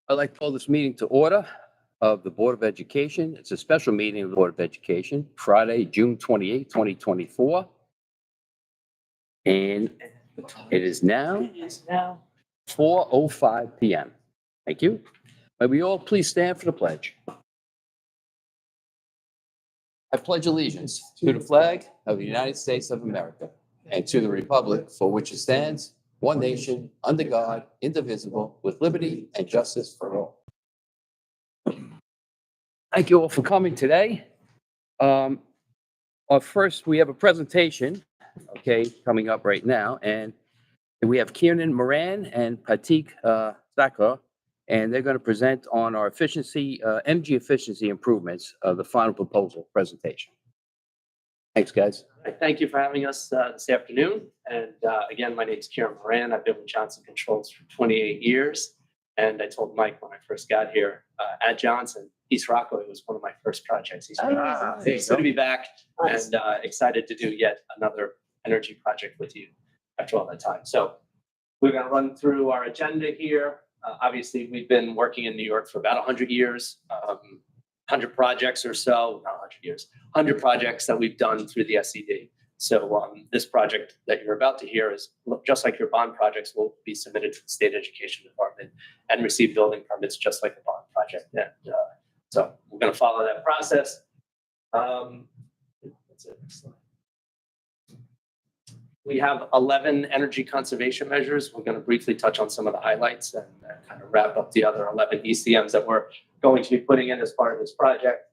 I'd like to call this meeting to order of the Board of Education. It's a special meeting of the Board of Education, Friday, June 28, 2024. And it is now 4:05 p.m. Thank you. May we all please stand for the pledge. I pledge allegiance to the flag of the United States of America and to the republic for which it stands, one nation, under God, indivisible, with liberty and justice for all. Thank you all for coming today. First, we have a presentation, coming up right now. And we have Kieran Moran and Pratik Thakur, and they're going to present on our energy efficiency improvements of the final proposal presentation. Thanks, guys. Thank you for having us this afternoon. And again, my name is Kieran Moran. I've been with Johnson Controls for 28 years. And I told Mike when I first got here at Johnson, East Rockaway was one of my first projects. He's good to be back and excited to do yet another energy project with you after all that time. So we're going to run through our agenda here. Obviously, we've been working in New York for about 100 years. 100 projects or so, not 100 years, 100 projects that we've done through the SED. So this project that you're about to hear is just like your bond projects will be submitted to the State Education Department and receive building permits just like a bond project. And, so we're going to follow that process. That's it. We have 11 energy conservation measures. We're going to briefly touch on some of the highlights and kind of wrap up the other 11 ECMs that we're going to be putting in as part of this project.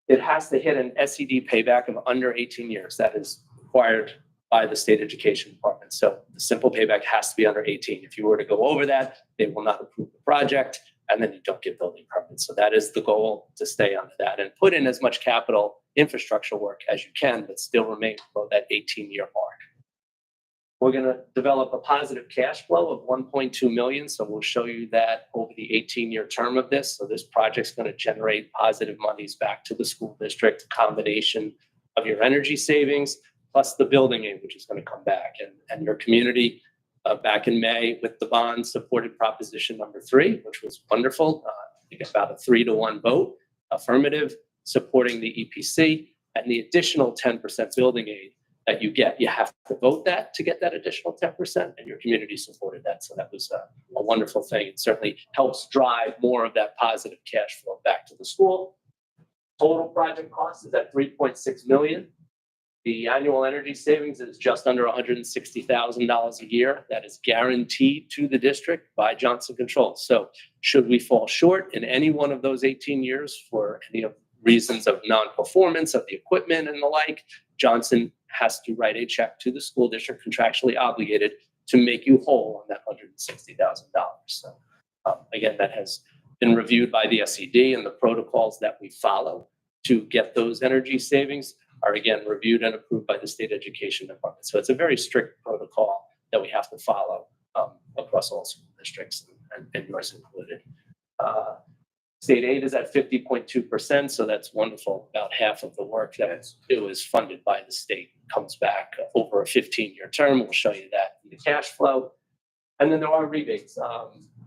It has to hit an SED payback of under 18 years. That is required by the State Education Department. So the simple payback has to be under 18. If you were to go over that, they will not approve the project, and then you don't get building permits. So that is the goal, to stay under that and put in as much capital infrastructure work as you can, but still remain below that 18-year mark. We're going to develop a positive cash flow of 1.2 million. So we'll show you that over the 18-year term of this. So this project's going to generate positive monies back to the school district, a combination of your energy savings plus the building aid, which is going to come back. And your community back in May with the bond supported proposition number 3, which was wonderful. I think about a 3-to-1 vote, affirmative, supporting the EPC, and the additional 10% building aid that you get. You have to vote that to get that additional 10%, and your community supported that. So that was a wonderful thing. It certainly helps drive more of that positive cash flow back to the school. Total project cost is at $3.6 million. The annual energy savings is just under $160,000 a year. That is guaranteed to the district by Johnson Controls. So should we fall short in any one of those 18 years for any of reasons of non-performance of the equipment and the like, Johnson has to write a check to the school district, contractually obligated, to make you whole on that $160,000. So again, that has been reviewed by the SED, and the protocols that we follow to get those energy savings are again reviewed and approved by the State Education Department. So it's a very strict protocol that we have to follow across all school districts, and yours included. State aid is at 50.2%, so that's wonderful. About half of the work that it was funded by the state comes back over a 15-year term. We'll show you that in the cash flow. And then there are rebates,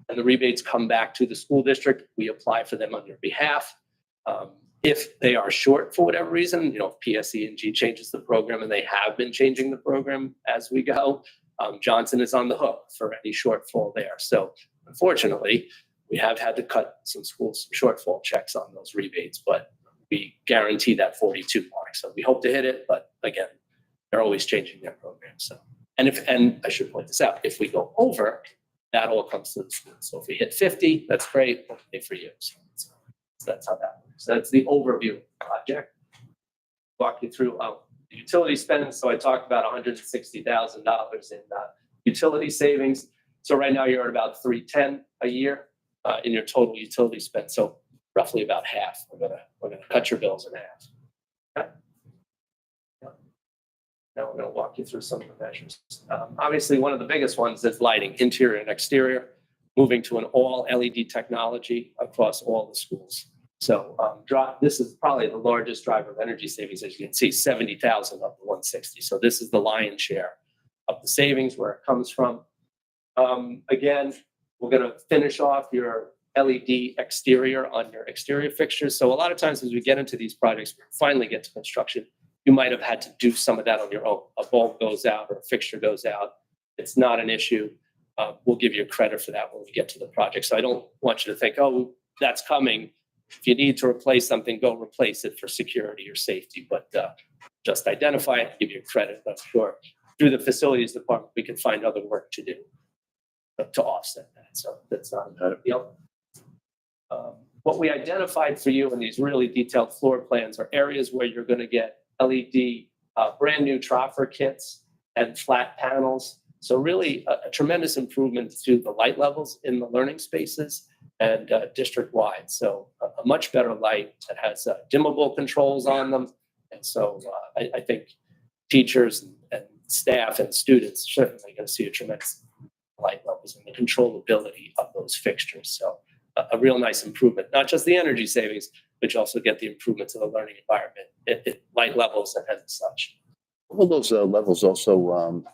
and the rebates come back to the school district. We apply for them on your behalf. If they are short for whatever reason, if PSE&G changes the program, and they have been changing the program as we go, Johnson is on the hook for any shortfall there. So unfortunately, we have had to cut some schools some shortfall checks on those rebates, but we guarantee that 42 mark. So we hope to hit it, but again, they're always changing their program. So, and I should point this out, if we go over, that all comes to the school. So if we hit 50, that's great, we'll pay for you. So that's how that works. So that's the overview of the project. Walk you through the utility spending. So I talked about $160,000 in utility savings. So right now you're at about $310 a year. In your total utility spend, so roughly about half. We're gonna cut your bills in half. Okay. Now we're gonna walk you through some of the measures. Obviously, one of the biggest ones is lighting, interior and exterior, moving to an all LED technology across all the schools. So this is probably the largest driver of energy savings, as you can see, 70,000 of the 160. So this is the lion's share of the savings, where it comes from. Again, we're going to finish off your LED exterior on your exterior fixtures. So a lot of times as we get into these projects, finally get to construction, you might have had to do some of that on your own. A bulb goes out or a fixture goes out. It's not an issue. We'll give you credit for that when we get to the project. So I don't want you to think, oh, that's coming. If you need to replace something, go replace it for security or safety. But just identify it, give you credit. But sure, through the facilities department, we can find other work to do to offset that. So that's not a big deal. What we identified for you in these really detailed floor plans are areas where you're going to get LED brand new troffer kits and flat panels. So really a tremendous improvement to the light levels in the learning spaces and district-wide. So a much better light that has dimmable controls on them. And so I think teachers and staff and students are certainly going to see a tremendous light levels and the controllability of those fixtures. So a real nice improvement, not just the energy savings, but you also get the improvements of the learning environment, light levels and as such. Will those levels also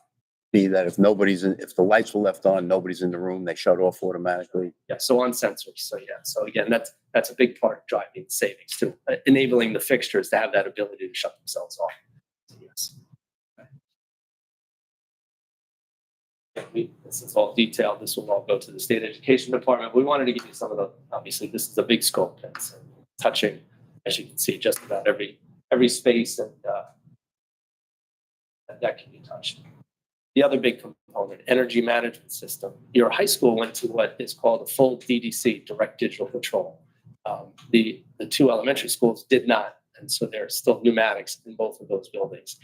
be that if the lights were left on, nobody's in the room, they shut off automatically? Yeah, so on sensors. So yeah, so again, that's a big part of driving savings too, enabling the fixtures to have that ability to shut themselves off. So yes. This is all detailed. This will all go to the state education department. We wanted to give you some of the, obviously this is a big scope and it's touching, as you can see, just about every space and that can be touched. The other big component, energy management system. Your high school went to what is called a full DDC, direct digital control. The two elementary schools did not. And so there's still pneumatics in both of those buildings.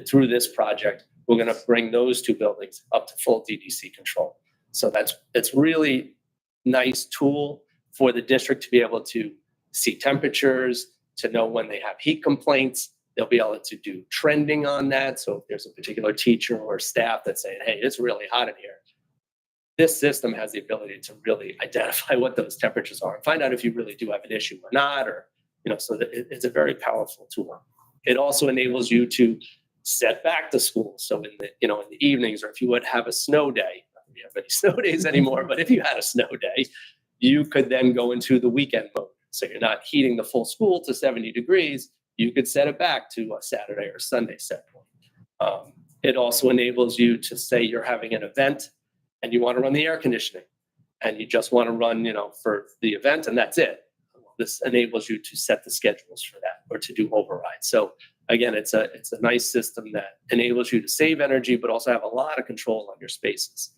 Through this project, we're going to bring those two buildings up to full DDC control. So it's really nice tool for the district to be able to see temperatures, to know when they have heat complaints. They'll be able to do trending on that. So if there's a particular teacher or staff that's saying, hey, it's really hot in here, this system has the ability to really identify what those temperatures are and find out if you really do have an issue or not, or, so that it's a very powerful tool. It also enables you to set back the school. So in the evenings, or if you would have a snow day, we don't have any snow days anymore, but if you had a snow day, you could then go into the weekend mode. So you're not heating the full school to 70 degrees. You could set it back to a Saturday or Sunday set point. It also enables you to say you're having an event and you want to run the air conditioning and you just want to run, for the event and that's it. This enables you to set the schedules for that or to do overrides. So again, it's a nice system that enables you to save energy, but also have a lot of control on your spaces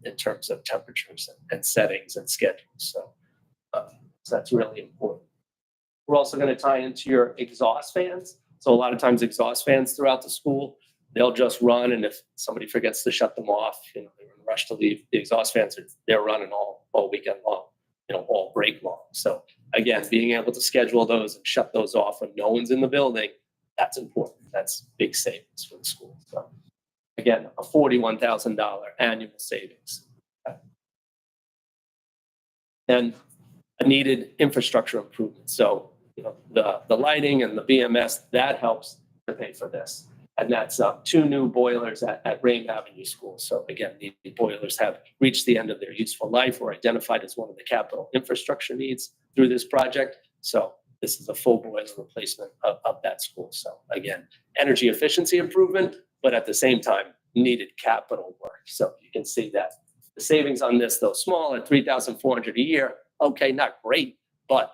in terms of temperatures and settings and schedules. So that's really important. We're also going to tie into your exhaust fans. So a lot of times exhaust fans throughout the school, they'll just run. And if somebody forgets to shut them off, they're in a rush to leave. The exhaust fans, they're running all weekend long, all break long. So again, being able to schedule those and shut those off when no one's in the building, that's important. That's big savings for the school. So again, a $41,000 annual savings. Okay. And a needed infrastructure improvement. So the lighting and the BMS, that helps to pay for this. And that's 2 new boilers at Rain Avenue School. So again, the boilers have reached the end of their useful life or identified as one of the capital infrastructure needs through this project. So this is a full boiler replacement of that school. So again, energy efficiency improvement, but at the same time, needed capital work. So you can see that the savings on this, though small at $3,400 a year, okay, not great, but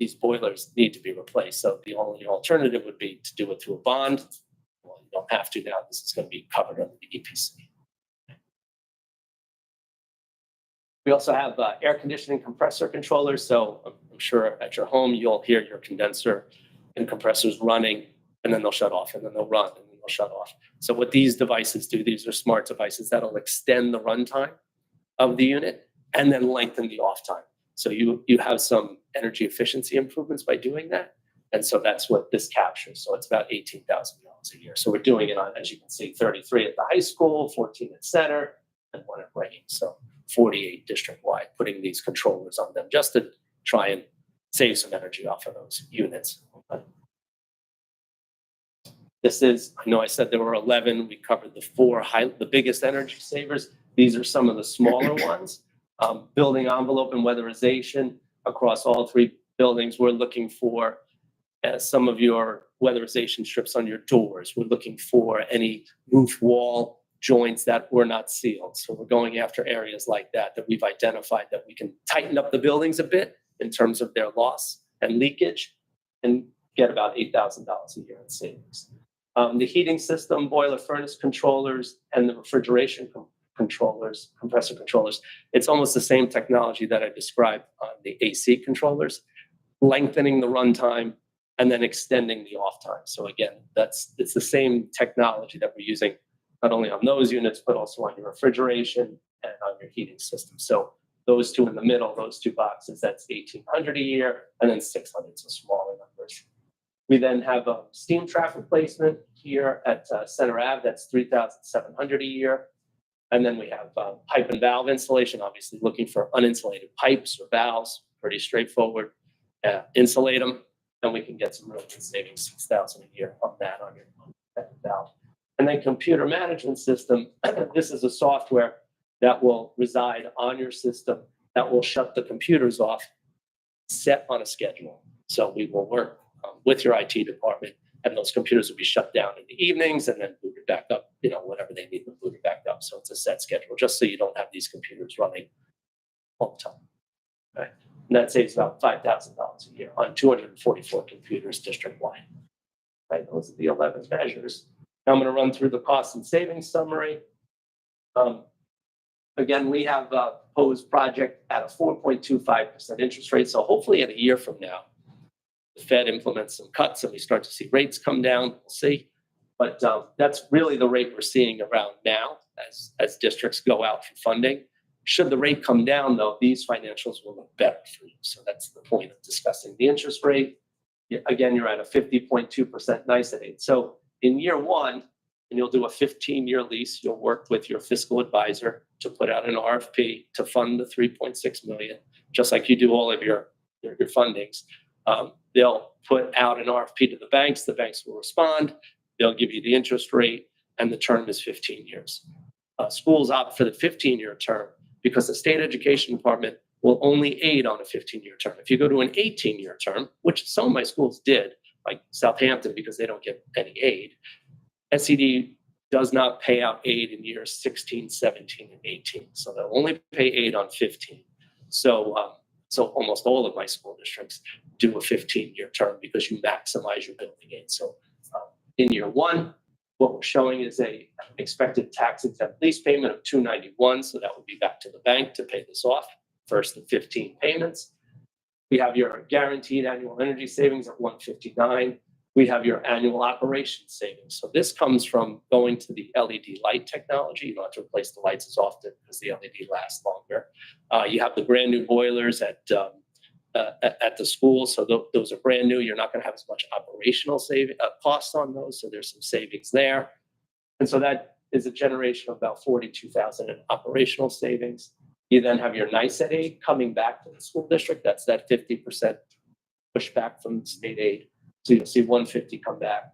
these boilers need to be replaced. So the only alternative would be to do it through a bond. Well, you don't have to now. This is going to be covered under the EPC. We also have air conditioning compressor controllers. So I'm sure at your home, you'll hear your condenser and compressors running, and then they'll shut off, and then they'll run, and then they'll shut off. So what these devices do, these are smart devices that'll extend the runtime of the unit and then lengthen the off time. So you have some energy efficiency improvements by doing that. And so that's what this captures. So it's about $18,000 a year. So we're doing it on, as you can see, 33 at the high school, 14 at Center, and 1 at Rain. So 48 district-wide, putting these controllers on them just to try and save some energy off of those units. Okay. This is, I know I said there were 11. We covered the biggest energy savers. These are some of the smaller ones. Building envelope and weatherization across all three buildings. We're looking for some of your weatherization strips on your doors. We're looking for any roof wall joints that were not sealed. So we're going after areas like that we've identified that we can tighten up the buildings a bit in terms of their loss and leakage and get about $8,000 a year in savings. The heating system, boiler furnace controllers, and the refrigeration controllers, compressor controllers, it's almost the same technology that I described on the AC controllers, lengthening the runtime and then extending the off time. So again, it's the same technology that we're using not only on those units, but also on your refrigeration and on your heating system. So those two in the middle, those two boxes, that's $1,800 a year, and then $600, so smaller numbers. We then have a steam trap replacement here at Center Ave, that's $3,700 a year. And then we have pipe and valve installation, obviously looking for uninsulated pipes or valves, pretty straightforward. Insulate them, then we can get some real good savings, $6,000 a year on that on your valve. And then computer management system, this is a software that will reside on your system that will shut the computers off, set on a schedule. So we will work with your IT department, and those computers will be shut down in the evenings and then booted back up, whenever they need them booted back up. So it's a set schedule, just so you don't have these computers running all the time. Right? And that saves about $5,000 a year on 244 computers district-wide. Right? Those are the 11 measures. Now I'm going to run through the cost and savings summary. Again, we have a proposed project at a 4.25% interest rate. So hopefully in a year from now, the Fed implements some cuts and we start to see rates come down. We'll see. But that's really the rate we're seeing around now as districts go out for funding. Should the rate come down, though, these financials will look better for you. So that's the point of discussing the interest rate. Again, you're at a 50.2% nicety. So in year one, and you'll do a 15-year lease, you'll work with your fiscal advisor to put out an RFP to fund the $3.6 million, just like you do all of your fundings. They'll put out an RFP to the banks. The banks will respond. They'll give you the interest rate, and the term is 15 years. Schools opt for the 15-year term because the state education department will only aid on a 15-year term. If you go to an 18-year term, which some of my schools did, like Southampton, because they don't get any aid, SED does not pay out aid in years 16, 17, and 18. So they'll only pay aid on 15. So almost all of my school districts do a 15-year term because you maximize your building aid. So in year one, what we're showing is a expected tax exempt lease payment of $291. So that would be back to the bank to pay this off, first of 15 payments. We have your guaranteed annual energy savings at $159. We have your annual operations savings. So this comes from going to the LED light technology. You don't have to replace the lights as often because the LED lasts longer. You have the brand new boilers at the school. So those are brand new. You're not going to have as much operational costs on those. So there's some savings there. And so that is a generation of about $42,000 in operational savings. You then have your NICET aid coming back to the school district. That's that 50% pushback from the state aid. So you'll see $150 come back.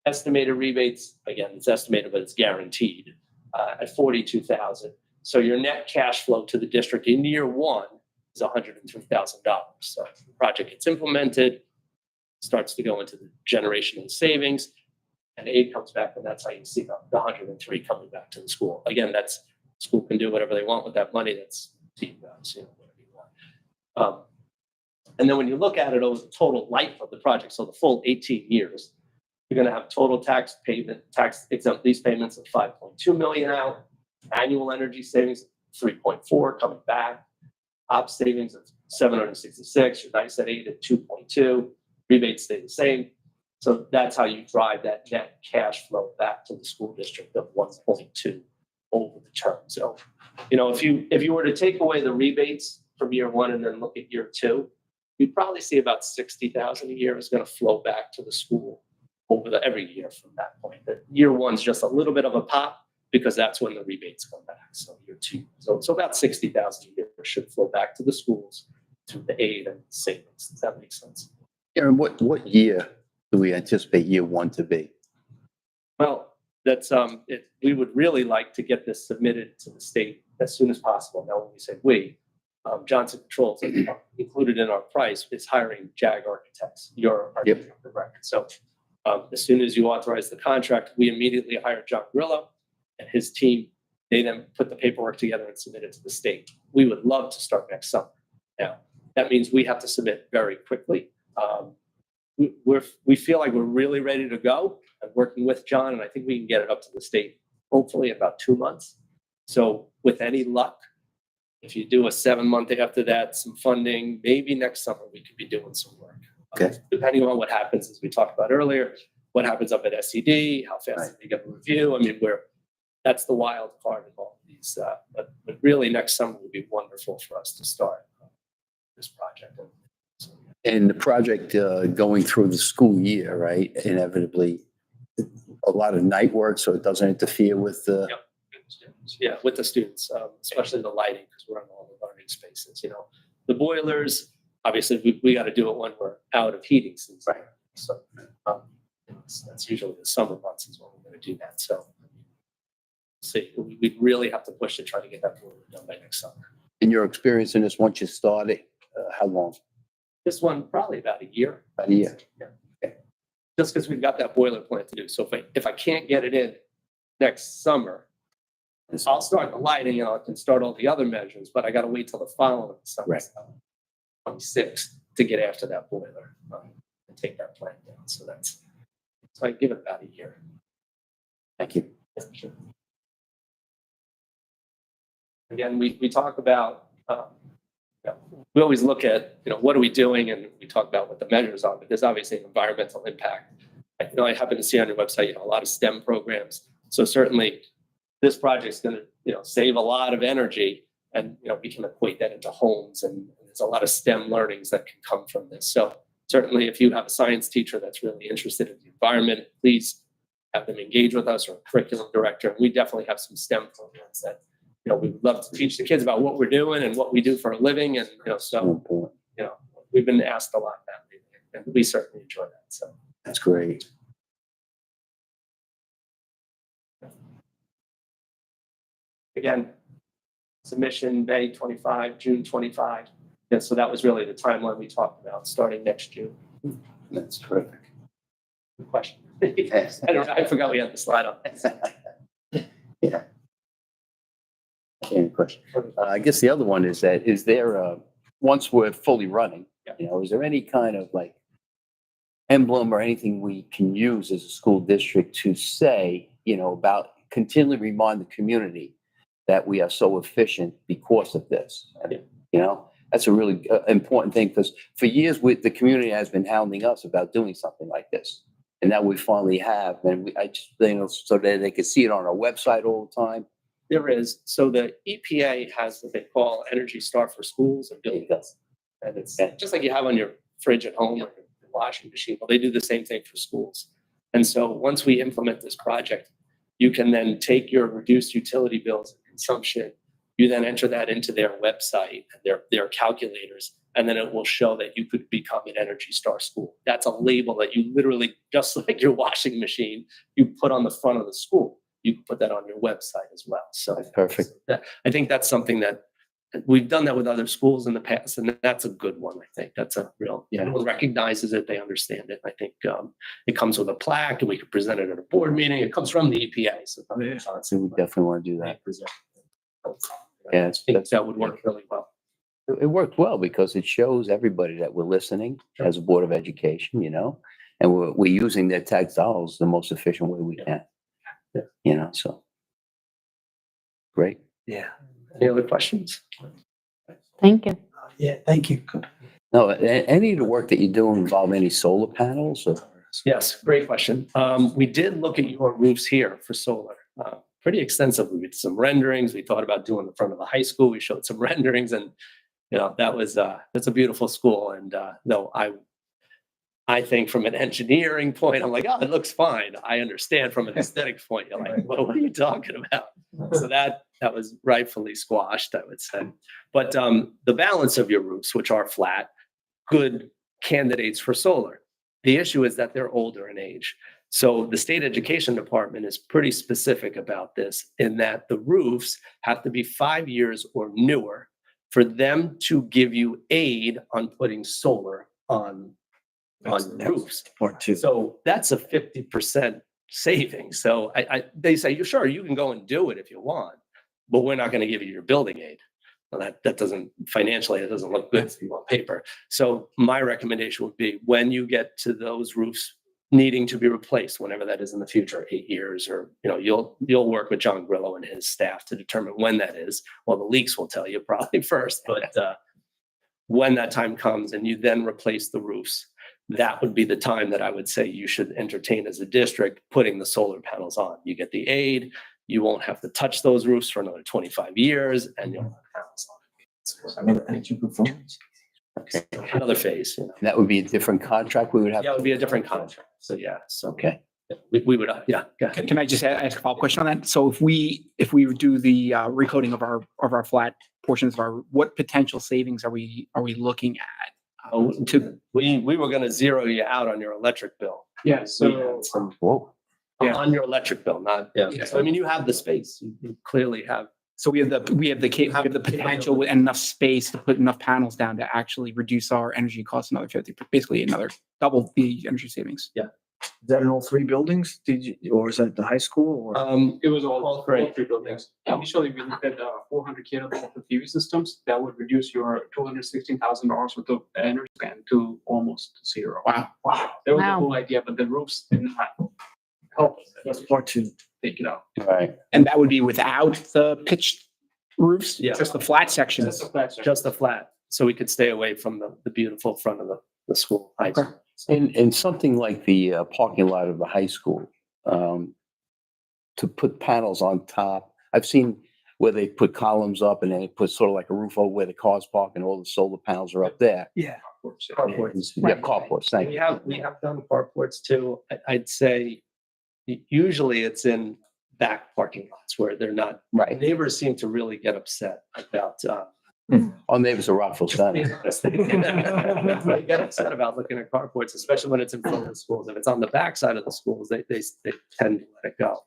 Estimated rebates, again, it's estimated, but it's guaranteed at $42,000. So your net cash flow to the district in year one is $103,000. So the project gets implemented, starts to go into the generation of savings, and aid comes back, and that's how you see the 103 coming back to the school. Again, that's school can do whatever they want with that money. That's to you guys, whatever you want. And then when you look at it over the total life of the project, so the full 18 years, you're going to have total tax exempt lease payments of $5.2 million out, annual energy savings 3.4 coming back, ops savings of 766, your NICET aid at 2.2, rebates stay the same. So that's how you drive that net cash flow back to the school district of 1.2 over the term. So, if you were to take away the rebates from year one and then look at year two, you'd probably see about $60,000 a year is going to flow back to the school every year from that point. That year one's just a little bit of a pop because that's when the rebates come back. So year two, so about $60,000 a year should flow back to the schools through the aid and savings. Does that make sense? Aaron, what year do we anticipate year one to be? Well, that's we would really like to get this submitted to the state as soon as possible. Now, when we say we, Johnson Controls, included in our price, is hiring JAG architects, your architect of record. So as soon as you authorize the contract, we immediately hire John Grillo and his team. They then put the paperwork together and submit it to the state. We would love to start next summer. Now, that means we have to submit very quickly. We feel like we're really ready to go. I'm working with John, and I think we can get it up to the state, hopefully in about 2 months. So with any luck, if you do a 7-month after that, some funding, maybe next summer we could be doing some work. Okay. Depending on what happens, as we talked about earlier, what happens up at SED, how fast they get a review. I mean, that's the wild card in all of these. But really, next summer would be wonderful for us to start this project. And the project going through the school year, right? Inevitably, a lot of night work, so it doesn't interfere with the. Yep. Yeah, with the students, especially the lighting, because we're in all the learning spaces. You know, the boilers. Obviously, we got to do it when we're out of heating season. Right. So that's usually the summer months is when we're going to do that. So, see, we really have to push to try to get that boiler done by next summer. In your experience in this, once you started, how long? This one probably about a year. About a year. Yeah. Okay. Just because we've got that boiler plant to do. So if I can't get it in next summer, I'll start the lighting and I can start all the other measures, but I got to wait till the following summer, Right. 26, to get after that boiler and take that plant down. So I give it about a year. Thank you. Yeah, sure. Again, we talk about, we always look at, what are we doing? And we talk about what the measures are, but there's obviously an environmental impact. I happen to see on your website, a lot of STEM programs. So certainly this project's going to, save a lot of energy, and, we can equate that into homes, and there's a lot of STEM learnings that can come from this. So certainly if you have a science teacher that's really interested in the environment, please have them engage with us, or a curriculum director. And we definitely have some STEM programs that, we would love to teach the kids about what we're doing and what we do for a living. And, we've been asked a lot about it, and we certainly enjoy that. So That's great. again, submission May 25, June 25. Yeah, so that was really the timeline we talked about, starting next June. That's terrific. Good question. I forgot we had the slide on. Yeah. Any question? I guess the other one is that, is there once we're fully running, is there any kind of like emblem or anything we can use as a school district to say, about continually remind the community that we are so efficient because of this? That's a really important thing, because for years the community has been hounding us about doing something like this. And now we finally have, and I just so that they can see it on our website all the time. There is. So the EPA has what they call Energy Star for schools and buildings. And it's just like you have on your fridge at home or your washing machine. Well, they do the same thing for schools. And so once we implement this project, you can then take your reduced utility bills and consumption. You then enter that into their website and their calculators, and then it will show that you could become an Energy Star school. That's a label that you literally, just like your washing machine, you put on the front of the school. You can put that on your website as well. So that's perfect. I think that's something that we've done that with other schools in the past, and that's a good one. I think that's a real, everyone recognizes it, they understand it. I think it comes with a plaque, and we can present it at a board meeting. It comes from the EPA. So we definitely want to do that. I think that would work really well. It worked well because it shows everybody that we're listening as a Board of Education, and we're using their tax dollars the most efficient way we can. So great. Yeah. Any other questions? Thank you. Yeah, thank you. No, any of the work that you do involve any solar panels? Or? Yes, great question. We did look at your roofs here for solar pretty extensively. We did some renderings. We thought about doing the front of the high school. We showed some renderings, and that's a beautiful school. And though I think from an engineering point, I'm like, oh, it looks fine. I understand from an aesthetics point, you're like, well, what are you talking about? So that was rightfully squashed, I would say. But the balance of your roofs, which are flat, good candidates for solar. The issue is that they're older in age. So the state education department is pretty specific about this in that the roofs have to be 5 years or newer for them to give you aid on putting solar on roofs. Part two. So that's a 50% savings. So they say, sure, you can go and do it if you want, but we're not going to give you your building aid. Well, that doesn't financially, it doesn't look good on paper. So my recommendation would be when you get to those roofs needing to be replaced, whenever that is in the future, 8 years, or you'll work with John Grillo and his staff to determine when that is. Well, the leaks will tell you probably first, but when that time comes and you then replace the roofs, that would be the time that I would say you should entertain as a district putting the solar panels on. You get the aid, you won't have to touch those roofs for another 25 years, and you'll have panels on. Another energy performance. Okay. Another phase, you know. That would be a different contract we would have. Yeah, it would be a different contract. So yeah, so Okay. we would, yeah. Go ahead. Can I just ask a follow-up question on that? So if we do the recoding of our flat portions of our, what potential savings are we looking at? Oh, we were going to zero you out on your electric bill. Yeah. We had some Yeah. on your electric bill, not. Yeah. So I mean, you have the space. You clearly have. So we have the potential and enough space to put enough panels down to actually reduce our energy costs another 50, basically another double the energy savings. Is that in all three buildings? Or is that the high school or? It was all three. three buildings. Initially, we looked at 400 kW of PV systems that would reduce your $216,000 worth of energy spend to almost zero. Wow. That was the Wow. whole idea, but the roofs did not help That's part two. take it out. Right. And that would be without the pitched roofs? Yeah. Just the flat sections? That's a flat surface. Just a flat, so we could stay away from the beautiful front of the school. High Okay. school. In something like the parking lot of the high school, to put panels on top, I've seen where they put columns up and they put sort of like a roof over where the cars park and all the solar panels are up there. Yeah. Carports. Yeah, carports, thank you. We have done carports too. I'd say usually it's in back parking lots where they're not. Right. Neighbors seem to really get upset about. Our neighbors are Rockville Center. They get upset about looking at carports, especially when it's in front of the schools. If it's on the back side of the schools, they tend to let it go.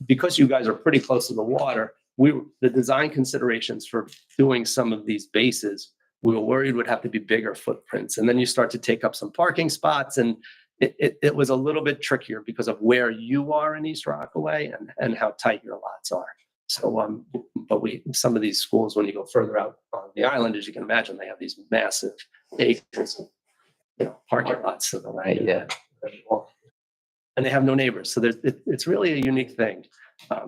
Because you guys are pretty close to the water, the design considerations for doing some of these bases, we were worried would have to be bigger footprints. And then you start to take up some parking spots, and it was a little bit trickier because of where you are in East Rockaway and how tight your lots are. So, but some of these schools, when you go further out on the island, as you can imagine, they have these massive acres of, parking lots. So Right, yeah. And they have no neighbors. So it's really a unique thing. I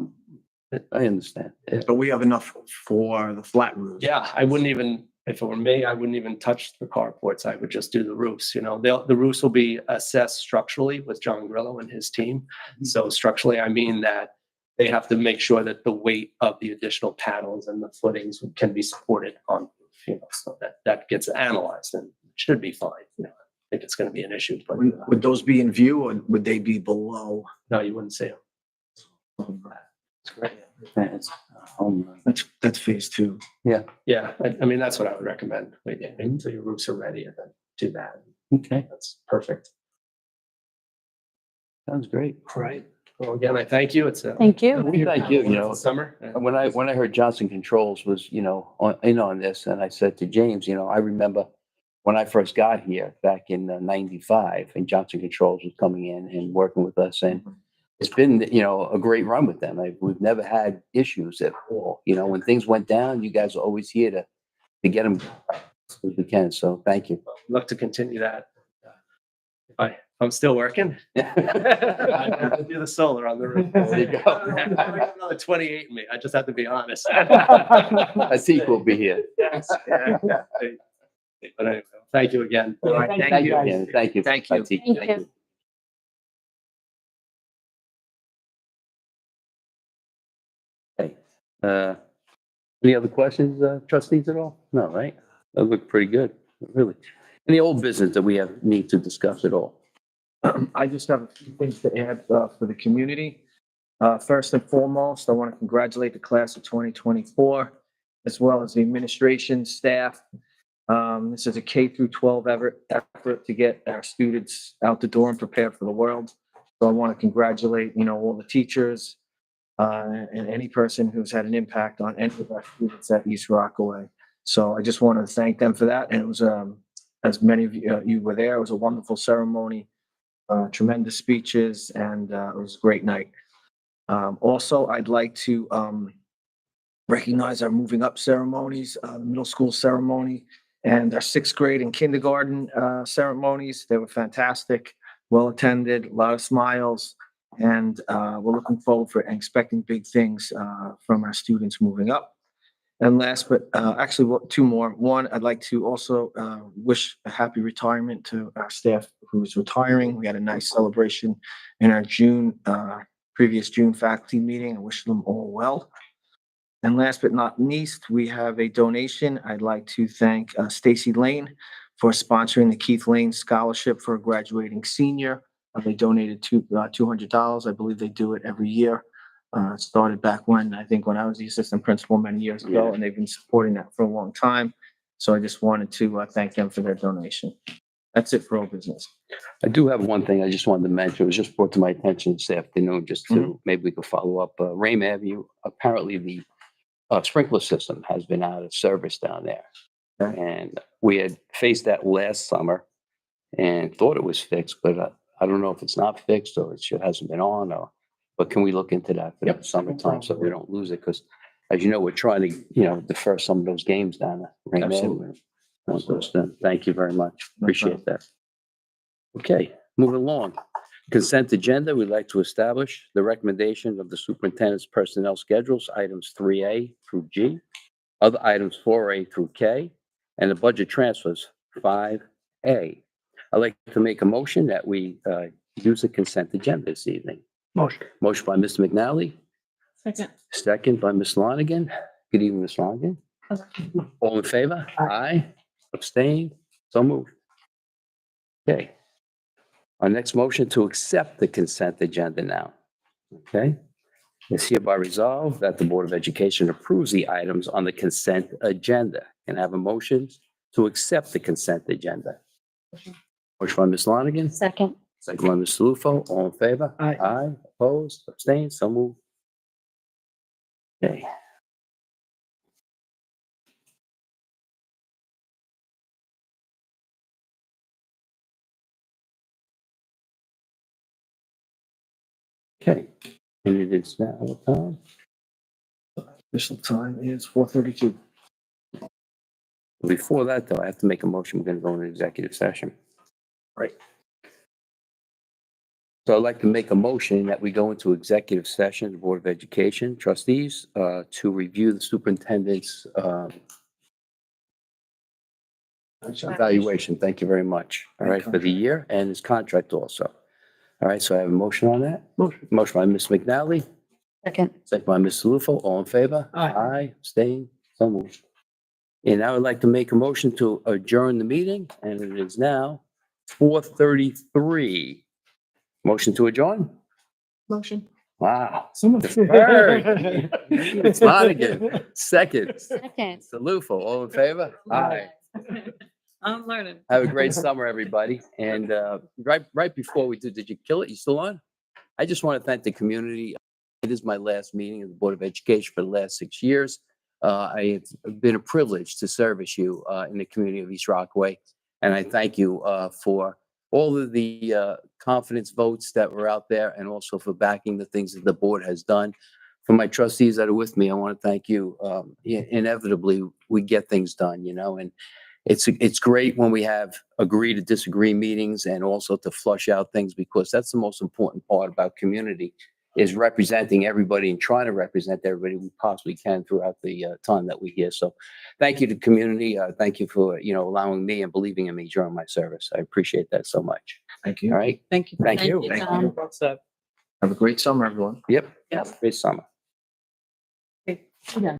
understand. Yeah. But we have enough for the flat roofs. Yeah, I wouldn't even, if it were me, I wouldn't even touch the carports. I would just do the roofs. The roofs will be assessed structurally with John Grillo and his team. So structurally, I mean that they have to make sure that the weight of the additional panels and the footings can be supported on, so that gets analyzed and it should be fine. I think it's going to be an issue, but Would those be in view or would they be below? no, you wouldn't see them. It's great. Yeah, it's, That's phase two. Yeah, I mean, that's what I would recommend. Wait until your roofs are ready and then do that. okay, That's perfect. sounds great. All right. Well, again, I thank you. It's a Thank you. We thank you, summer. When I heard Johnson Controls was, in on this, and I said to James, I remember when I first got here back in '95, and Johnson Controls was coming in and working with us, and it's been, a great run with them. We've never had issues at all. When things went down, you guys are always here to get them as we can. So thank you. Look to continue that. If I'm still working. I'll do the solar on the roof. There you go. I got another 28 in me. I just have to be honest. I think we'll be here. Yes. Yeah. But anyway, thank you again. All right, thank you again. Thank you. Thank you. Pratik. Thank you. Okay. Any other questions, trustees at all? No, right? That looked pretty good, really. Any old business that we need to discuss at all? I just have a few things to add for the community. First and foremost, I want to congratulate the class of 2024, as well as the administration, staff. This is a K through 12 effort to get our students out the door and prepared for the world. So I want to congratulate, all the teachers, and any person who's had an impact on any of our students at East Rockaway. So I just want to thank them for that. And it was, as many of you were there, it was a wonderful ceremony, tremendous speeches, and it was a great night. Also, I'd like to recognize our moving up ceremonies, middle school ceremony, and our sixth grade and kindergarten ceremonies. They were fantastic, well attended, a lot of smiles, and we're looking forward for and expecting big things from our students moving up. And last, but actually, two more. One, I'd like to also wish a happy retirement to our staff who's retiring. We had a nice celebration in our previous June faculty meeting. I wish them all well. And last but not least, we have a donation. I'd like to thank Stacy Lane for sponsoring the Keith Lane Scholarship for a graduating senior. They donated $200. I believe they do it every year. It started back when I was the assistant principal many years ago, and they've been supporting that for a long time. So I just wanted to thank them for their donation. That's it for all business. I do have one thing I just wanted to mention. It was just brought to my attention this afternoon, just to maybe we could follow up. Rame Avenue, apparently the sprinkler system has been out of service down there. Okay. And we had faced that last summer and thought it was fixed, but I don't know if it's not fixed or it hasn't been on, but can we look into that for the summertime so we don't lose it? Because as you know, we're trying to, defer some of those games down at Rame Avenue. Thank you very much. Appreciate that. Okay, moving along. Consent agenda, we'd like to establish the recommendation of the superintendent's personnel schedules, items 3A through G, other items 4A through K, and the budget transfers 5A. I'd like to make a motion that we use the consent agenda this evening. Motion. Motion by Mr. McNally, Second. second by Ms. Lonigan. Good evening, Ms. Lonigan. All in favor? Aye. Abstain? So moved. Okay. Our next motion to accept the consent agenda now. Okay. It's hereby resolved that the Board of Education approves the items on the consent agenda. Can I have a motion to accept the consent agenda? Motion by Ms. Lonigan, Second. second by Mr. Lufo. All in favor? Aye. Aye. Opposed? Abstained? So moved. Okay. Okay. And it is now what time? Official time is 4:32. Before that, though, I have to make a motion. We're going to go into executive session. Right. So I'd like to make a motion that we go into executive session, the Board of Education trustees, to review the superintendent's evaluation. Thank you very much. All right, for the year and his contract also. All right, so I have a motion on that. Motion by Ms. McNally, Second. second by Mr. Lufo. All in favor? Aye. Aye, abstain, so moved. And I would like to make a motion to adjourn the meeting, and it is now 4:33. Motion to adjourn? Motion. Wow. Someone. Deferred. It's Lonigan. Second. Second. Mr. Lufo, all in favor? Aye. I'm learning. Have a great summer, everybody. And right before we do, did you kill it? You still on? I just want to thank the community. It is my last meeting of the Board of Education for the last 6 years. It's been a privilege to service you in the community of East Rockaway. And I thank you for all of the confidence votes that were out there and also for backing the things that the board has done. For my trustees that are with me, I want to thank you. Inevitably, we get things done, and it's great when we have agree to disagree meetings and also to flush out things, because that's the most important part about community, is representing everybody and trying to represent everybody we possibly can throughout the time that we're here. So thank you to community. Thank you for, allowing me and believing in me during my service. I appreciate that so much. Thank you. All right. Thank you. Thank you. Thank you, Tom. Have a great summer, everyone. Yep. Great summer. Yeah.